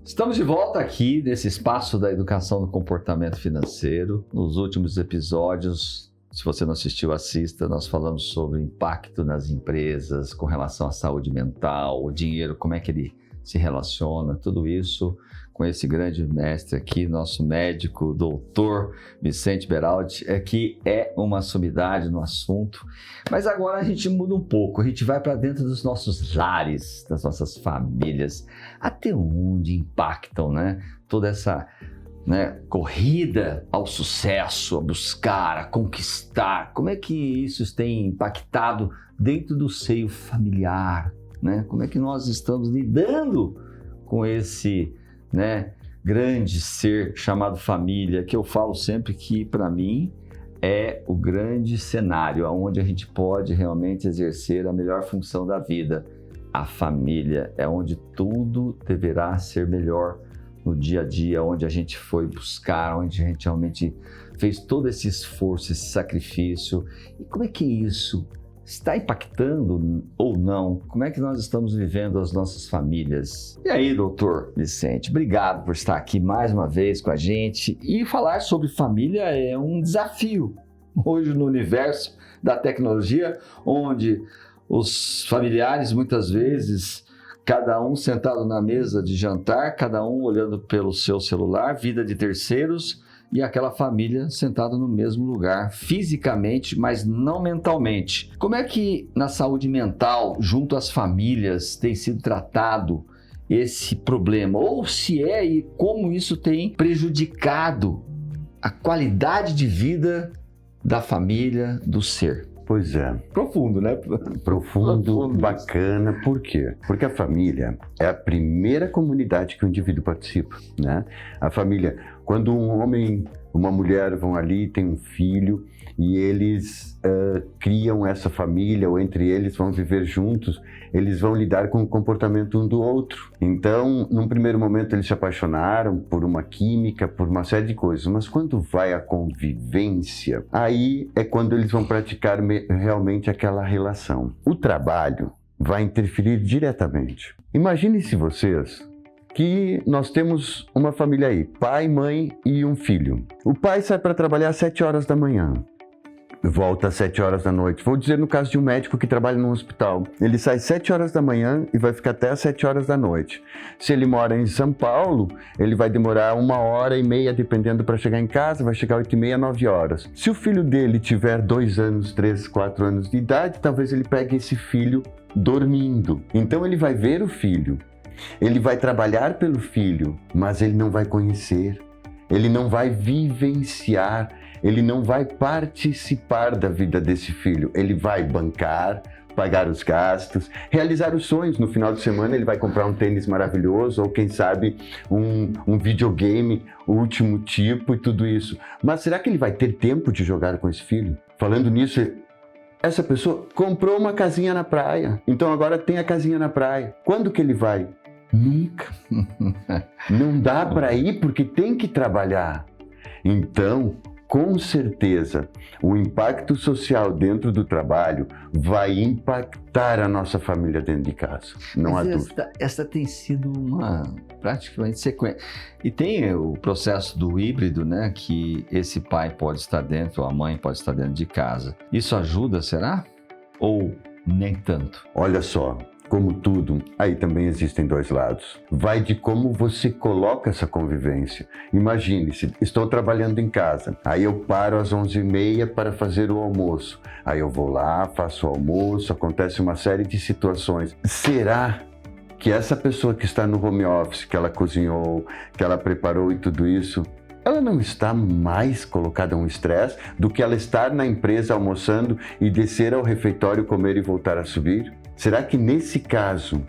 Estamos de volta aqui nesse espaço da educação do comportamento financeiro. Nos últimos episódios, se você não assistiu, assista. Nós falamos sobre o impacto nas empresas com relação à saúde mental, o dinheiro, como é que ele se relaciona, tudo isso com esse grande mestre aqui, nosso médico, doutor Vicente Beraldi, que é uma sumidade no assunto. Mas agora a gente muda um pouco, a gente vai para dentro dos nossos lares, das nossas famílias, até onde impactam, toda essa corrida ao sucesso, a buscar, a conquistar. Como é que isso tem impactado dentro do seio familiar? Como é que nós estamos lidando com esse grande ser chamado família, que eu falo sempre que, para mim, é o grande cenário onde a gente pode realmente exercer a melhor função da vida. A família é onde tudo deverá ser melhor no dia a dia, onde a gente foi buscar, onde a gente realmente fez todo esse esforço, esse sacrifício. E como é que isso está impactando ou não? Como é que nós estamos vivendo as nossas famílias? E aí, doutor Vicente, obrigado por estar aqui mais uma vez com a gente. E falar sobre família é um desafio hoje no universo da tecnologia, onde os familiares muitas vezes, cada um sentado na mesa de jantar, cada um olhando pelo seu celular, vida de terceiros, e aquela família sentada no mesmo lugar, fisicamente, mas não mentalmente. Como é que na saúde mental, junto às famílias, tem sido tratado esse problema? Ou se é, e como isso tem prejudicado a qualidade de vida da família, do ser? Pois é. Profundo, né? Profundo, bacana. Por quê? Porque a família é a primeira comunidade que o indivíduo participa, A família, quando um homem, uma mulher vão ali, tem um filho e eles criam essa família, ou entre eles vão viver juntos, eles vão lidar com o comportamento um do outro. Então, num primeiro momento eles se apaixonaram por uma química, por uma série de coisas, mas quando vai a convivência, aí é quando eles vão praticar realmente aquela relação. O trabalho vai interferir diretamente. Imagine-se vocês que nós temos uma família aí, pai, mãe e um filho. O pai sai para trabalhar às 7 horas da manhã. Volta às 7 horas da noite. Vou dizer no caso de um médico que trabalha num hospital. Ele sai às 7 horas da manhã e vai ficar até às 7 horas da noite. Se ele mora em São Paulo, ele vai demorar 1h30, dependendo, para chegar em casa, vai chegar 8h30, 9 horas. Se o filho dele tiver 2 anos, 3, 4 anos de idade, talvez ele pegue esse filho dormindo. Então ele vai ver o filho, ele vai trabalhar pelo filho, mas ele não vai conhecer, ele não vai vivenciar, ele não vai participar da vida desse filho. Ele vai bancar, pagar os gastos, realizar os sonhos. No final de semana ele vai comprar um tênis maravilhoso ou, quem sabe, um videogame, o último tipo e tudo isso. Mas será que ele vai ter tempo de jogar com esse filho? Falando nisso, essa pessoa comprou uma casinha na praia, então agora tem a casinha na praia. Quando que ele vai? Nunca. Não dá para ir porque tem que trabalhar. Então, com certeza, o impacto social dentro do trabalho vai impactar a nossa família dentro de casa. Não há dúvida. Essa tem sido uma praticamente sequência. E tem o processo do híbrido, que esse pai pode estar dentro, a mãe pode estar dentro de casa. Isso ajuda, será? Ou nem tanto? Olha só. Como tudo, aí também existem dois lados. Vai de como você coloca essa convivência. Imagine-se, estou trabalhando em casa, aí eu paro às 11h30 para fazer o almoço. Aí eu vou lá, faço o almoço, acontece uma série de situações. Será que essa pessoa que está no home office, que ela cozinhou, que ela preparou e tudo isso, ela não está mais colocada a um estresse do que ela estar na empresa almoçando e descer ao refeitório, comer e voltar a subir? Será que nesse caso,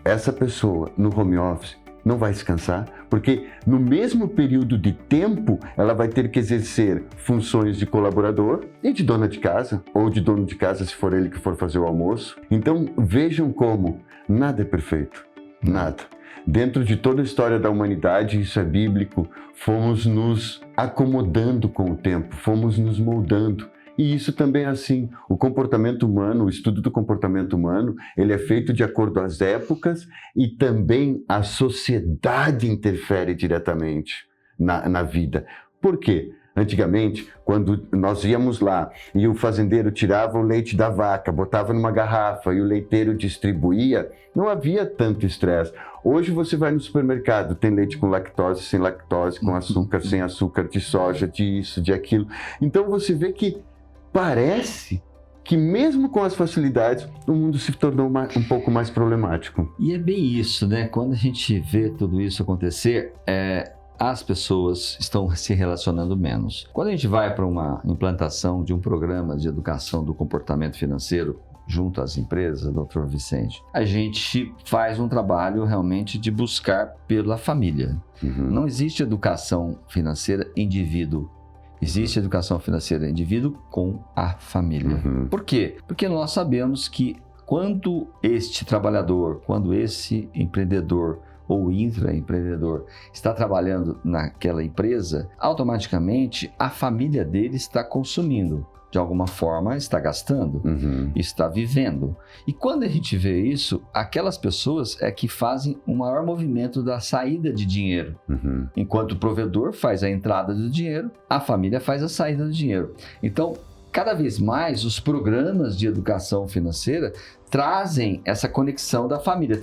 essa pessoa no home office não vai se cansar? Porque no mesmo período de tempo, ela vai ter que exercer funções de colaborador e de dona de casa, ou de dono de casa se for ele que for fazer o almoço. Então vejam como nada é perfeito, nada. Dentro de toda a história da humanidade, isso é bíblico, fomos nos acomodando com o tempo, fomos nos moldando. E isso também é assim. O comportamento humano, o estudo do comportamento humano, ele é feito de acordo às épocas e também a sociedade interfere diretamente na vida. Por quê? Antigamente, quando nós íamos lá e o fazendeiro tirava o leite da vaca, botava numa garrafa e o leiteiro distribuía, não havia tanto estresse. Hoje você vai no supermercado, tem leite com lactose, sem lactose, com açúcar, sem açúcar, de soja, de isso, de aquilo. Então você vê que parece que mesmo com as facilidades, o mundo se tornou um pouco mais problemático. E é bem isso, né? Quando a gente vê tudo isso acontecer, as pessoas estão se relacionando menos. Quando a gente vai para uma implantação de um programa de educação do comportamento financeiro junto às empresas, doutor Vicente, a gente faz um trabalho realmente de buscar pela família. Não existe educação financeira indivíduo. Existe educação financeira indivíduo com a família. Por quê? Porque nós sabemos que quando este trabalhador, quando esse empreendedor ou intraempreendedor está trabalhando naquela empresa, automaticamente a família dele está consumindo. De alguma forma, está gastando, está vivendo. E quando a gente vê isso, aquelas pessoas é que fazem o maior movimento da saída de dinheiro. Enquanto o provedor faz a entrada do dinheiro, a família faz a saída do dinheiro. Então, cada vez mais, os programas de educação financeira trazem essa conexão da família,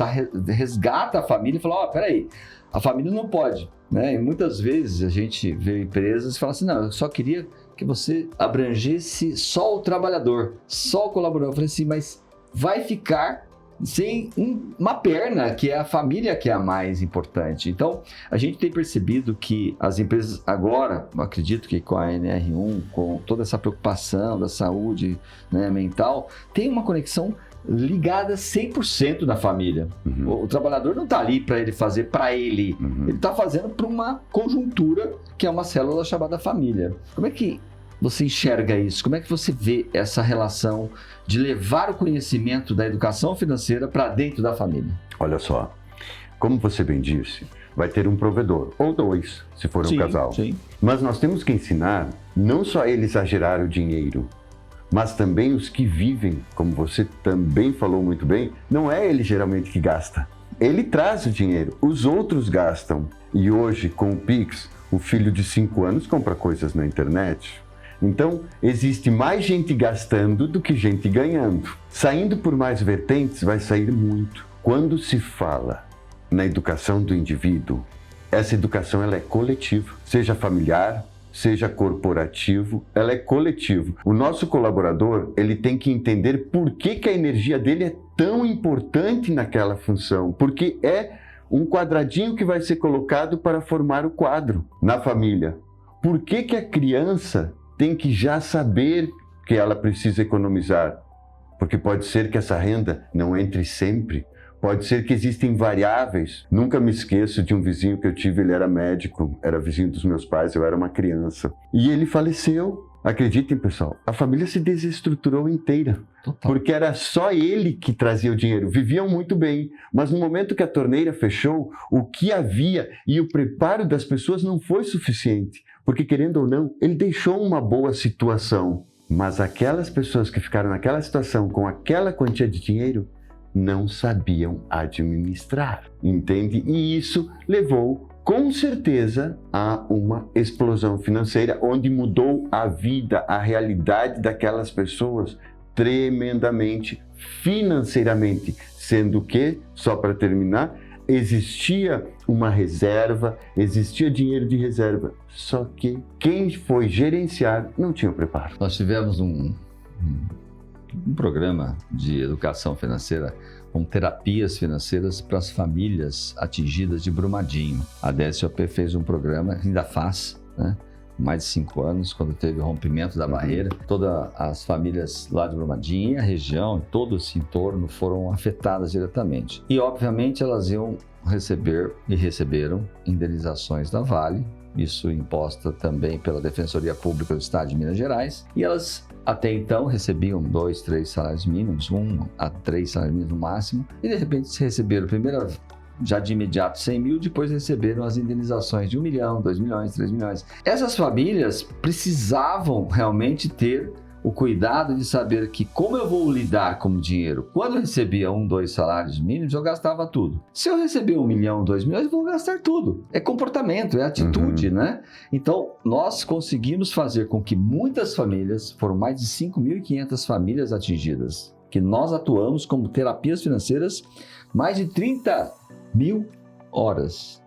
resgata a família e fala, peraí, a família não pode, né? E muitas vezes a gente vê empresas e fala assim, não, eu só queria que você abrangesse só o trabalhador, só o colaborador. Eu falei assim, mas vai ficar sem uma perna, que é a família que é a mais importante. Então, a gente tem percebido que as empresas agora, eu acredito que com a NR1, com toda essa preocupação da saúde, né, mental, tem uma conexão ligada 100% na família. O trabalhador não está ali para ele fazer para ele, ele está fazendo para uma conjuntura que é uma célula chamada família. Como é que você enxerga isso? Como é que você vê essa relação de levar o conhecimento da educação financeira para dentro da família? Olha só, como você bem disse, vai ter um provedor, ou dois, se for um casal. Sim. Mas nós temos que ensinar não só eles a gerar o dinheiro, mas também os que vivem, como você também falou muito bem, não é ele geralmente que gasta. Ele traz o dinheiro, os outros gastam. E hoje, com o Pix, o filho de 5 anos compra coisas na internet. Então, existe mais gente gastando do que gente ganhando. Saindo por mais vertentes, vai sair muito. Quando se fala na educação do indivíduo, essa educação ela é coletiva, seja familiar, seja corporativo, ela é coletivo. O nosso colaborador, ele tem que entender por que a energia dele é tão importante naquela função, porque é um quadradinho que vai ser colocado para formar o quadro na família. Por que a criança tem que já saber que ela precisa economizar? Porque pode ser que essa renda não entre sempre. Pode ser que existem variáveis. Nunca me esqueço de um vizinho que eu tive, ele era médico, era vizinho dos meus pais, eu era uma criança. E ele faleceu. Acreditem, pessoal, a família se desestruturou inteira. Total. Porque era só ele que trazia o dinheiro. Viviam muito bem, mas no momento que a torneira fechou, o que havia e o preparo das pessoas não foi suficiente. Porque, querendo ou não, ele deixou uma boa situação. Mas aquelas pessoas que ficaram naquela situação com aquela quantia de dinheiro não sabiam administrar, entende? E isso levou, com certeza, a uma explosão financeira, onde mudou a vida, a realidade daquelas pessoas tremendamente financeiramente. Sendo que, só para terminar, existia uma reserva, existia dinheiro de reserva, só que quem foi gerenciar não tinha o preparo. Nós tivemos um programa de educação financeira com terapias financeiras para as famílias atingidas de Brumadinho. A DSOP fez um programa, ainda faz, né? Mais de 5 anos, quando teve o rompimento da barreira, todas as famílias lá de Brumadinho e a região, todo esse entorno foram afetadas diretamente. E, obviamente, elas iam receber e receberam indenizações da Vale, isso imposta também pela Defensoria Pública do Estado de Minas Gerais, e elas até então recebiam 2, 3 salários mínimos, 1 a 3 salários mínimos no máximo, e de repente se receberam primeiro já de imediato 100 mil, depois receberam as indenizações de 1 milhão, 2 milhões, 3 milhões. Essas famílias precisavam realmente ter o cuidado de saber que como eu vou lidar com o dinheiro. Quando eu recebia 1, 2 salários mínimos, eu gastava tudo. Se eu receber 1 milhão, 2 milhões, eu vou gastar tudo. É comportamento, é atitude, né? Então, nós conseguimos fazer com que muitas famílias, foram mais de 5.500 famílias atingidas, que nós atuamos como terapias financeiras, mais de 30 mil horas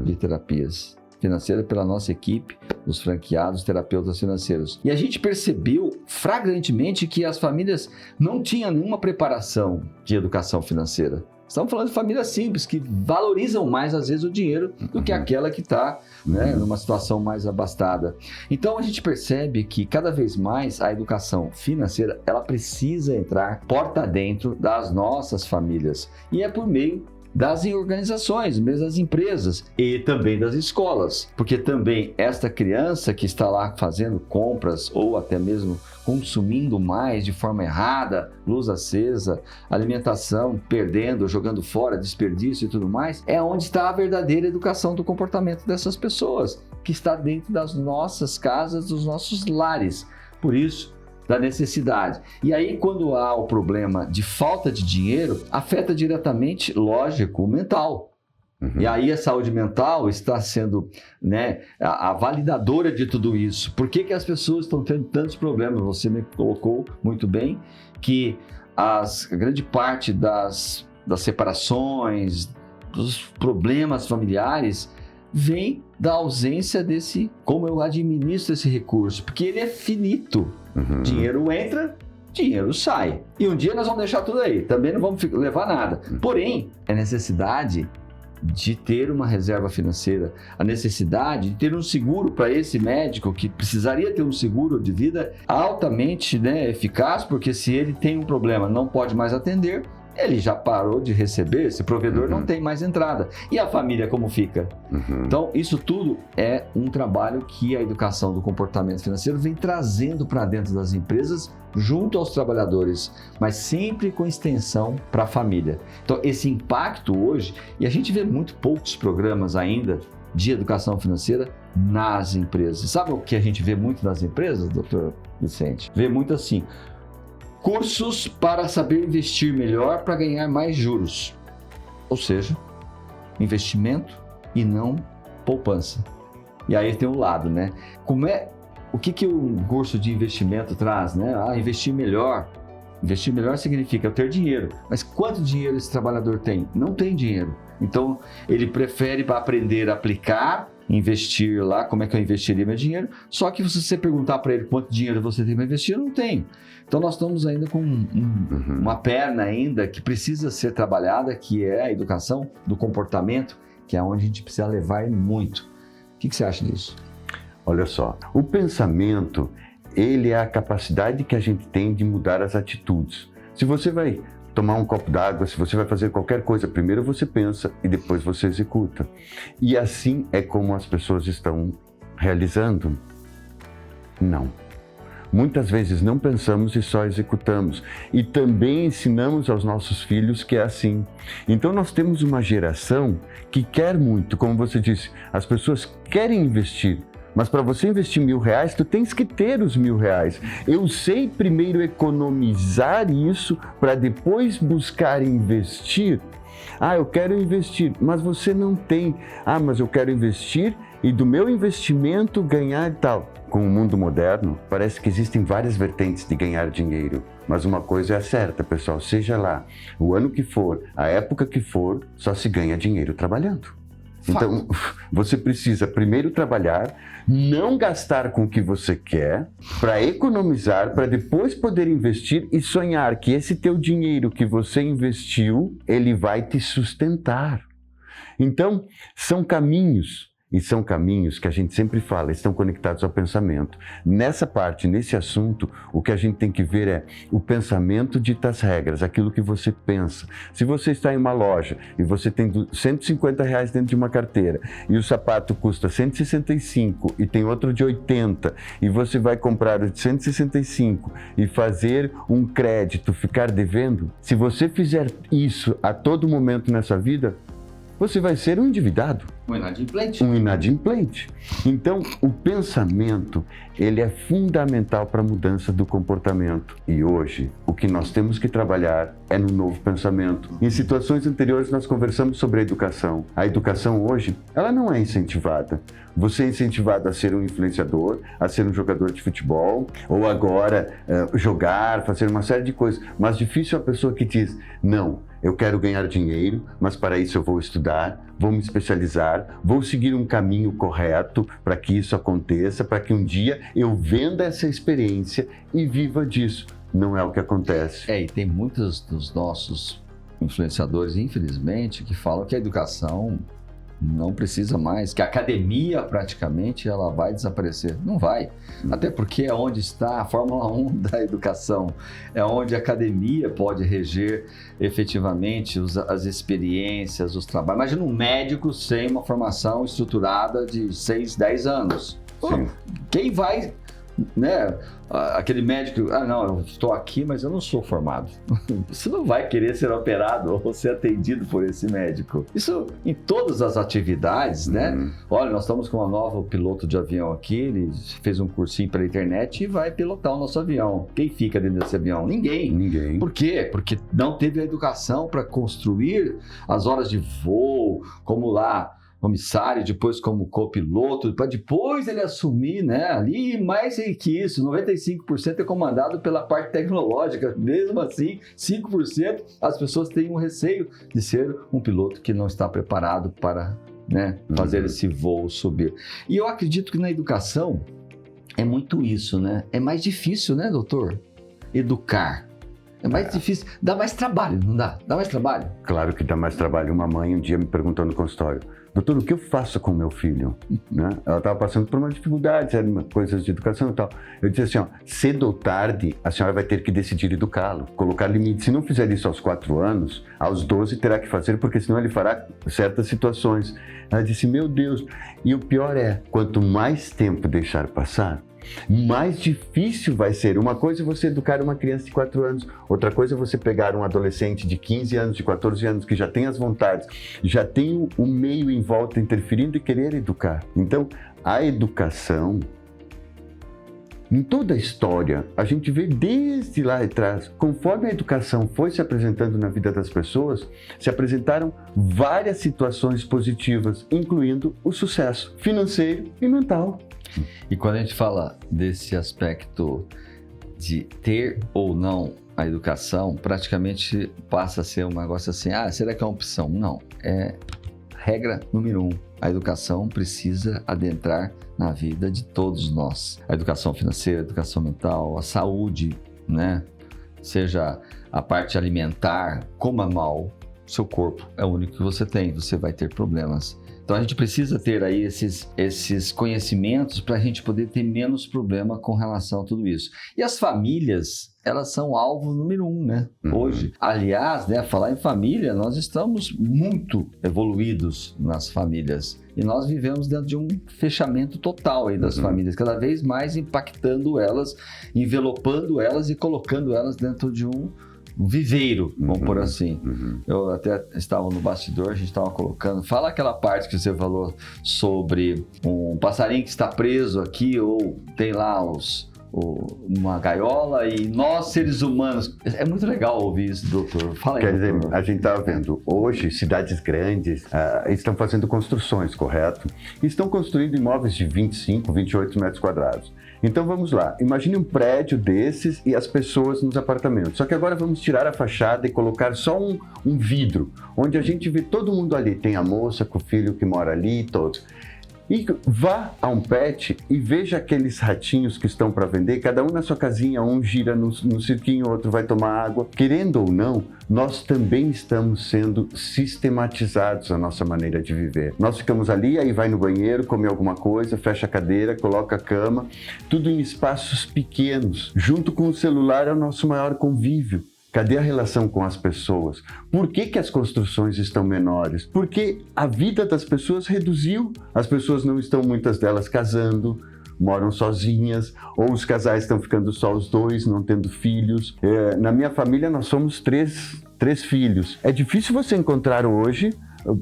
de terapias financeira pela nossa equipe, os franqueados, terapeutas financeiros. E a gente percebeu flagrantemente que as famílias não tinham nenhuma preparação de educação financeira. Estamos falando de famílias simples, que valorizam mais, às vezes, o dinheiro do que aquela que está, né, numa situação mais abastada. Então, a gente percebe que, cada vez mais, a educação financeira, ela precisa entrar porta dentro das nossas famílias. E é por meio das organizações, mesmo das empresas e também das escolas, porque também esta criança que está lá fazendo compras ou até mesmo consumindo mais de forma errada, luz acesa, alimentação perdendo, jogando fora, desperdício e tudo mais, é onde está a verdadeira educação do comportamento dessas pessoas, que está dentro das nossas casas, dos nossos lares. Por isso, da necessidade. E aí, quando há o problema de falta de dinheiro, afeta diretamente, lógico, o mental. E aí a saúde mental está sendo, né, a validadora de tudo isso. Por que as pessoas estão tendo tantos problemas? Você me colocou muito bem que a grande parte das separações, dos problemas familiares, vem da ausência desse, como eu administro esse recurso, porque ele é finito. Dinheiro entra, dinheiro sai. E um dia nós vamos deixar tudo aí, também não vamos levar nada. Porém, é necessidade de ter uma reserva financeira, a necessidade de ter um seguro para esse médico que precisaria ter um seguro de vida altamente, né, eficaz, porque se ele tem um problema, não pode mais atender, ele já parou de receber, esse provedor não tem mais entrada. E a família como fica? Então, isso tudo é um trabalho que a educação do comportamento financeiro vem trazendo para dentro das empresas, junto aos trabalhadores, mas sempre com extensão para a família. Então, esse impacto hoje, e a gente vê muito poucos programas ainda de educação financeira nas empresas. Sabe o que a gente vê muito nas empresas, doutor Vicente? Vê muito assim: cursos para saber investir melhor para ganhar mais juros. Ou seja, investimento e não poupança. E aí tem um lado, né? O que o curso de investimento traz, né? Investir melhor. Investir melhor significa eu ter dinheiro. Mas quanto dinheiro esse trabalhador tem? Não tem dinheiro. Então, ele prefere para aprender a aplicar, investir lá, como é que eu investiria meu dinheiro. Só que se você perguntar para ele quanto dinheiro você tem para investir, não tem. Então nós estamos ainda com uma perna ainda que precisa ser trabalhada, que é a educação do comportamento, que é onde a gente precisa levar muito. O que você acha disso? Olha só, o pensamento, ele é a capacidade que a gente tem de mudar as atitudes. Se você vai tomar um copo d'água, se você vai fazer qualquer coisa, primeiro você pensa e depois você executa. E assim é como as pessoas estão realizando? Não. Muitas vezes não pensamos e só executamos. E também ensinamos aos nossos filhos que é assim. Então nós temos uma geração que quer muito, como você disse, as pessoas querem investir. Mas para você investir R$1.000, tu tens que ter os R$1.000. Eu sei primeiro economizar isso para depois buscar investir. Eu quero investir, mas você não tem. Mas eu quero investir e do meu investimento ganhar tal. Com o mundo moderno, parece que existem várias vertentes de ganhar dinheiro. Mas uma coisa é certa, pessoal, seja lá o ano que for, a época que for, só se ganha dinheiro trabalhando. Então, você precisa primeiro trabalhar, não gastar com o que você quer, para economizar, para depois poder investir e sonhar que esse teu dinheiro que você investiu, ele vai te sustentar. Então, são caminhos. E são caminhos que a gente sempre fala, estão conectados ao pensamento. Nessa parte, nesse assunto, o que a gente tem que ver é o pensamento dita as regras, aquilo que você pensa. Se você está em uma loja e você tem R$150 dentro de uma carteira e o sapato custa 165 e tem outro de 80 e você vai comprar o de 165 e fazer um crédito, ficar devendo, se você fizer isso a todo momento nessa vida, você vai ser um endividado. Um inadimplente. Um inadimplente. Então, o pensamento, ele é fundamental para a mudança do comportamento. E hoje, o que nós temos que trabalhar é no novo pensamento. Em situações anteriores, nós conversamos sobre a educação. A educação hoje, ela não é incentivada. Você é incentivado a ser um influenciador, a ser um jogador de futebol, ou agora jogar, fazer uma série de coisas. Mas difícil é a pessoa que diz, não, eu quero ganhar dinheiro, mas para isso eu vou estudar, vou me especializar, vou seguir um caminho correto para que isso aconteça, para que um dia eu venda essa experiência e viva disso. Não é o que acontece. E tem muitos dos nossos influenciadores, infelizmente, que falam que a educação não precisa mais, que a academia praticamente ela vai desaparecer. Não vai. Até porque é onde está a Fórmula 1 da educação. É onde a academia pode reger efetivamente as experiências, os trabalhos. Imagina um médico sem uma formação estruturada de 6, 10 anos. Pô, quem vai... né? Aquele médico, não, eu estou aqui, mas eu não sou formado. Você não vai querer ser operado ou ser atendido por esse médico. Isso em todas as atividades, né? Olha, nós estamos com um novo piloto de avião aqui, ele fez um cursinho pela internet e vai pilotar o nosso avião. Quem fica dentro desse avião? Ninguém. Por quê? Porque não teve a educação para construir as horas de voo, como lá, comissário, depois como copiloto, para depois ele assumir, né? Ali, mais que isso, 95% é comandado pela parte tecnológica. Mesmo assim, 5% as pessoas têm um receio de ser um piloto que não está preparado para, né, fazer esse voo subir. E eu acredito que na educação é muito isso, né? É mais difícil, né, doutor? Educar. É mais difícil, dá mais trabalho, não dá? Dá mais trabalho? Claro que dá mais trabalho. Uma mãe um dia me perguntou no consultório, doutor, o que eu faço com meu filho? Né? Ela estava passando por uma dificuldade, coisas de educação e tal. Eu disse assim, cedo ou tarde, a senhora vai ter que decidir educá-lo, colocar limites. Se não fizer isso aos 4 anos, aos 12 terá que fazer, porque senão ele fará certas situações. Ela disse, meu Deus, e o pior é, quanto mais tempo deixar passar, mais difícil vai ser. Uma coisa é você educar uma criança de 4 anos, outra coisa é você pegar um adolescente de 15 anos, de 14 anos, que já tem as vontades, já tem o meio em volta interferindo e querer educar. Então, a educação, em toda a história, a gente vê desde lá atrás, conforme a educação foi se apresentando na vida das pessoas, se apresentaram várias situações positivas, incluindo o sucesso financeiro e mental. E quando a gente fala desse aspecto de ter ou não a educação, praticamente passa a ser um negócio assim, será que é uma opção? Não, é regra número 1. A educação precisa adentrar na vida de todos nós. A educação financeira, a educação mental, a saúde, né? Seja a parte alimentar, coma mal, seu corpo é o único que você tem, você vai ter problemas. Então a gente precisa ter aí esses conhecimentos para a gente poder ter menos problema com relação a tudo isso. E as famílias, elas são alvo número 1, né? Hoje. Aliás, né, falar em família, nós estamos muito evoluídos nas famílias. E nós vivemos dentro de um fechamento total aí das famílias, cada vez mais impactando elas, envelopando elas e colocando elas dentro de um viveiro, vamos por assim. Eu até estava no bastidor, a gente estava colocando, fala aquela parte que você falou sobre um passarinho que está preso aqui ou tem lá uma gaiola e nós seres humanos. É muito legal ouvir isso, doutor. Fala aí, Quer doutor. dizer, a gente está vendo, hoje, cidades grandes estão fazendo construções, correto? E estão construindo imóveis de 25, 28 metros quadrados. Então vamos lá, imagine um prédio desses e as pessoas nos apartamentos. Só que agora vamos tirar a fachada e colocar só um vidro, onde a gente vê todo mundo ali. Tem a moça com o filho que mora ali, todos. E vá a um pet e veja aqueles ratinhos que estão para vender, cada um na sua casinha, um gira no cirquinho, outro vai tomar água. Querendo ou não, nós também estamos sendo sistematizados a nossa maneira de viver. Nós ficamos ali, aí vai no banheiro, come alguma coisa, fecha a cadeira, coloca a cama, tudo em espaços pequenos. Junto com o celular é o nosso maior convívio. Cadê a relação com as pessoas? Por que as construções estão menores? Porque a vida das pessoas reduziu. As pessoas não estão, muitas delas, casando, moram sozinhas, ou os casais estão ficando só os dois, não tendo filhos. Na minha família, nós somos três filhos. É difícil você encontrar hoje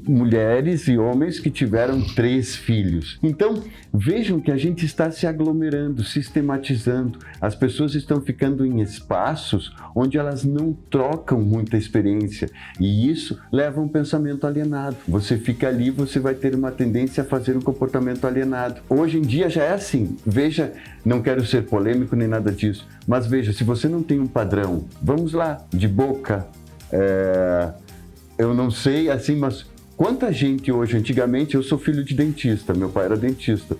mulheres e homens que tiveram 3 filhos. Então, vejam que a gente está se aglomerando, sistematizando. As pessoas estão ficando em espaços onde elas não trocam muita experiência. E isso leva a um pensamento alienado. Você fica ali, você vai ter uma tendência a fazer um comportamento alienado. Hoje em dia já é assim. Veja, não quero ser polêmico nem nada disso, mas veja, se você não tem um padrão, vamos lá, de boca, eu não sei, assim, mas quanta gente hoje, antigamente, eu sou filho de dentista, meu pai era dentista.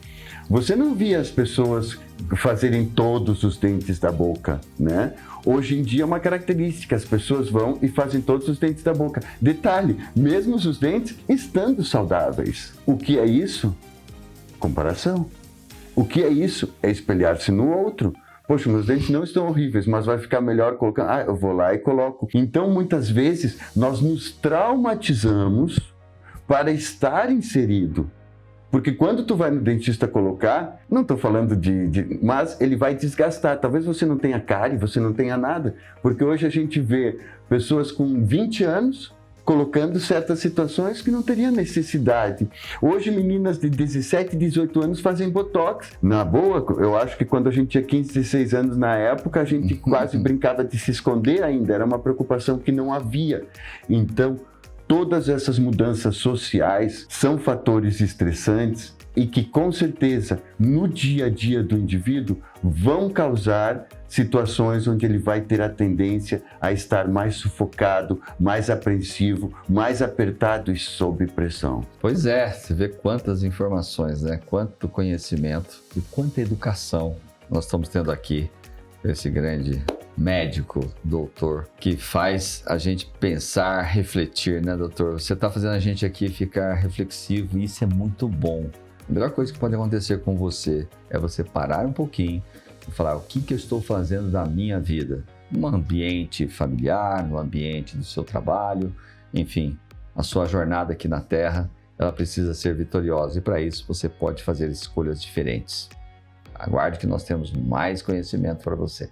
Você não via as pessoas fazerem todos os dentes da boca, né? Hoje em dia é uma característica, as pessoas vão e fazem todos os dentes da boca. Detalhe, mesmo os dentes estando saudáveis. O que é isso? Comparação. O que é isso? É espelhar-se no outro. Poxa, meus dentes não estão horríveis, mas vai ficar melhor colocando. Eu vou lá e coloco. Então, muitas vezes, nós nos traumatizamos para estar inserido. Porque quando tu vai no dentista colocar, não estou falando mas ele vai desgastar. Talvez você não tenha cárie, você não tenha nada. Porque hoje a gente vê pessoas com 20 anos colocando certas situações que não teria necessidade. Hoje, meninas de 17, 18 anos fazem botox. Na boa, eu acho que quando a gente tinha 15, 16 anos na época, a gente quase brincava de se esconder ainda. Era uma preocupação que não havia. Então, todas essas mudanças sociais são fatores estressantes e que, com certeza, no dia a dia do indivíduo, vão causar situações onde ele vai ter a tendência a estar mais sufocado, mais apreensivo, mais apertado e sob pressão. Pois é, você vê quantas informações, né? Quanto conhecimento e quanta educação nós estamos tendo aqui, esse grande médico, doutor, que faz a gente pensar, refletir, né, doutor? Você está fazendo a gente aqui ficar reflexivo e isso é muito bom. A melhor coisa que pode acontecer com você é você parar um pouquinho e falar o que eu estou fazendo da minha vida, no ambiente familiar, no ambiente do seu trabalho, enfim, a sua jornada aqui na Terra, ela precisa ser vitoriosa e para isso você pode fazer escolhas diferentes. Aguarde que nós temos mais conhecimento para você.